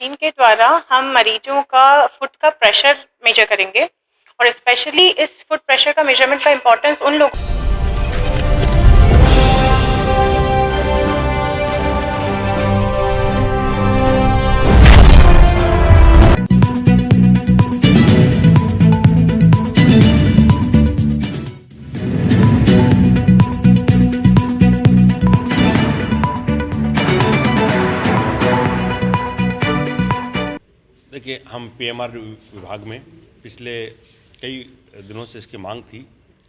Machine के द्वारा हम मरीजों का फुट का प्रेशर मेजर करेंगे और स्पेशली इस फुट प्रेशर का मेजरमेंट का इम्पोर्टेंस उन लोगों देखिए, हम पीएमआर विभाग में पिछले कई दिनों से इसकी मांग थी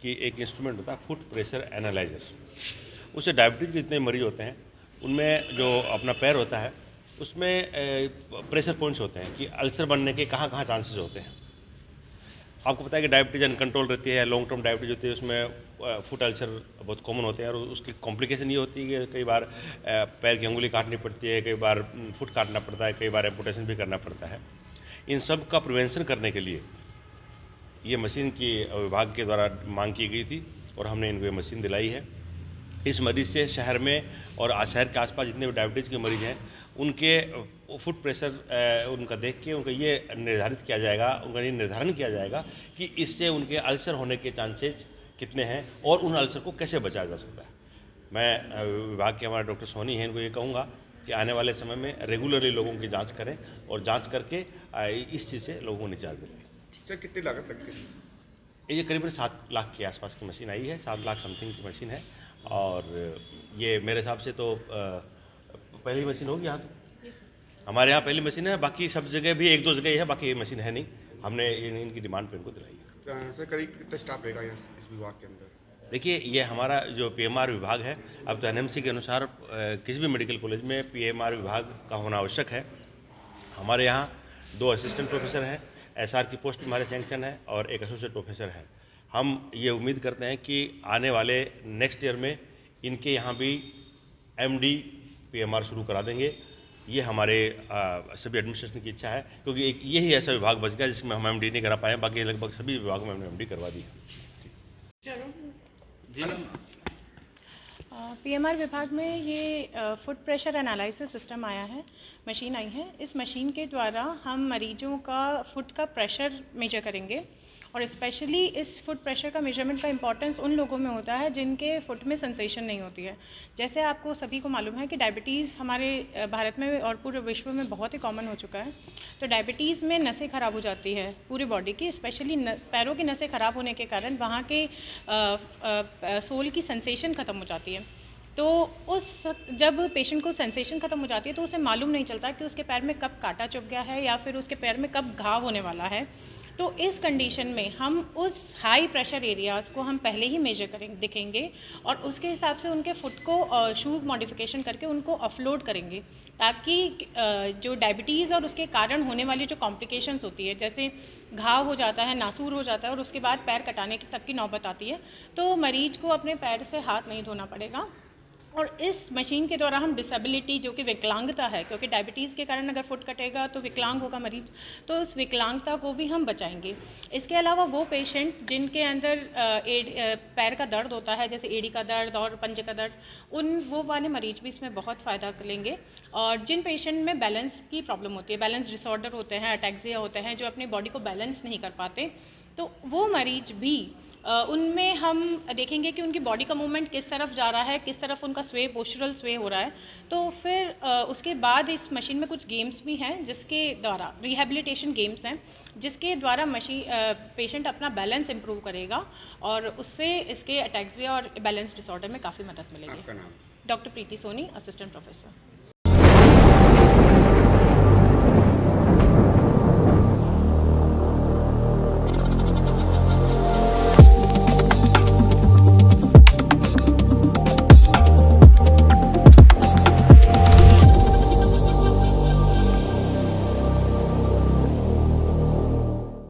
कि एक इंस्ट्रूमेंट होता है फुट प्रेशर एनालाइजर। उससे डायबिटीज़ के जितने मरीज होते हैं उनमें जो अपना पैर होता है उसमें प्रेशर पॉइंट्स होते हैं कि अल्सर बनने के कहाँ कहाँ चांसेस होते हैं। आपको पता है कि डायबिटीज़ अनकंट्रोल रहती है, लॉन्ग टर्म डायबिटीज़ होती है, उसमें फुट अल्सर बहुत कॉमन होते हैं और उसकी कॉम्प्लिकेशन ये होती है कि कई बार पैर की अंगुली काटनी पड़ती है, कई बार फुट काटना पड़ता है, कई बार एम्पुटेशन भी करना पड़ता है। इन सब का प्रिवेंशन करने के लिए ये मशीन की विभाग के द्वारा मांग की गई थी और हमने इनको ये मशीन दिलाई है। इस मरीज से शहर में और शहर के आसपास जितने भी डायबिटीज़ के मरीज हैं उनके फुट प्रेशर उनका देख के उनका ये निर्धारित किया जाएगा, उनका ये निर्धारण किया जाएगा कि इससे उनके अल्सर होने के चांसेस कितने हैं और उन अल्सर को कैसे बचाया जा सकता है। मैं विभाग के हमारे डॉक्टर सोनी हैं इनको ये कहूँगा कि आने वाले समय में रेगुलरली लोगों की जांच करें और जांच करके इस चीज़ से लोगों को निजात दिलाएं। सर, कितनी लागत लग गई? ये करीबन 7 लाख के आसपास की मशीन आई है, 7 लाख समथिंग की मशीन है और ये मेरे हिसाब से तो पहली मशीन होगी यहाँ तो। हमारे यहाँ पहली मशीन है, बाकी सब जगह भी 1-2 जगह ही है, बाकी ये मशीन है नहीं। हमने इनकी डिमांड पे इनको दिलाई है। सर, करीब कितना स्टाफ रहेगा यहाँ इस विभाग के अंदर? देखिए, ये हमारा जो पीएमआर विभाग है, अब तो एनएमसी के अनुसार किसी भी मेडिकल कॉलेज में पीएमआर विभाग का होना आवश्यक है। हमारे यहाँ 2 असिस्टेंट प्रोफेसर हैं, एसआर की पोस्ट हमारे सैंक्शन है और एक एसोसिएट प्रोफेसर है। हम ये उम्मीद करते हैं कि आने वाले नेक्स्ट ईयर में इनके यहाँ भी एमडी पीएमआर शुरू करा देंगे। ये हमारे सभी एडमिनिस्ट्रेशन की इच्छा है, क्योंकि एक यही ऐसा विभाग बच गया जिसमें हम एमडी नहीं करा पाए, बाकी लगभग सभी विभागों में हमने एमडी करवा दी है। पीएमआर विभाग में ये फुट प्रेशर एनालिसिस सिस्टम आया है, मशीन आई है। इस मशीन के द्वारा हम मरीजों का फुट का प्रेशर मेजर करेंगे और स्पेशली इस फुट प्रेशर का मेजरमेंट का इम्पोर्टेंस उन लोगों में होता है जिनके फुट में सेंसेशन नहीं होती है। जैसे आपको सभी को मालूम है कि डायबिटीज़ हमारे भारत में और पूरे विश्व में बहुत ही कॉमन हो चुका है। तो डायबिटीज़ में नसें ख़राब हो जाती है पूरी बॉडी की, स्पेशली पैरों की नसें ख़राब होने के कारण वहाँ के सोल की सेंसेशन ख़त्म हो जाती है। तो जब पेशेंट को सेंसेशन ख़त्म हो जाती है तो उसे मालूम नहीं चलता कि उसके पैर में कब कांटा चुभ गया है या फिर उसके पैर में कब घाव होने वाला है। तो इस कंडीशन में हम उस हाई प्रेशर एरियाज़ को हम पहले ही मेजर दिखेंगे और उसके हिसाब से उनके फुट को शू मॉडिफिकेशन करके उनको ऑफलोड करेंगे, ताकि जो डायबिटीज़ और उसके कारण होने वाली जो कॉम्प्लिकेशंस होती है, जैसे घाव हो जाता है, नासूर हो जाता है और उसके बाद पैर कटाने की तक की नौबत आती है, तो मरीज को अपने पैर से हाथ नहीं धोना पड़ेगा। और इस मशीन के द्वारा हम डिसेबिलिटी, जो कि विकलांगता है, क्योंकि डायबिटीज़ के कारण अगर फुट कटेगा तो विकलांग होगा मरीज, तो उस विकलांगता को भी हम बचाएंगे। इसके अलावा वो पेशेंट जिनके अंदर पैर का दर्द होता है, जैसे एड़ी का दर्द और पंजे का दर्द, वो वाले मरीज भी इसमें बहुत फ़ायदा लेंगे। और जिन पेशेंट में बैलेंस की प्रॉब्लम होती है, बैलेंस डिसऑर्डर होते हैं, अटैक्सिया होते हैं, जो अपनी बॉडी को बैलेंस नहीं कर पाते, तो वो मरीज भी उनमें हम देखेंगे कि उनकी बॉडी का मूवमेंट किस तरफ जा रहा है, किस तरफ उनका स्वे, पोस्चरल स्वे हो रहा है। तो फिर उसके बाद इस मशीन में कुछ गेम्स भी हैं जिसके द्वारा, रिहैबिलिटेशन गेम्स हैं, जिसके द्वारा पेशेंट अपना बैलेंस इंप्रूव करेगा और उससे इसके अटैक्सिया और बैलेंस डिसऑर्डर में काफ़ी मदद मिलेगी। आपका नाम? डॉक्टर प्रीति सोनी, असिस्टेंट प्रोफेसर।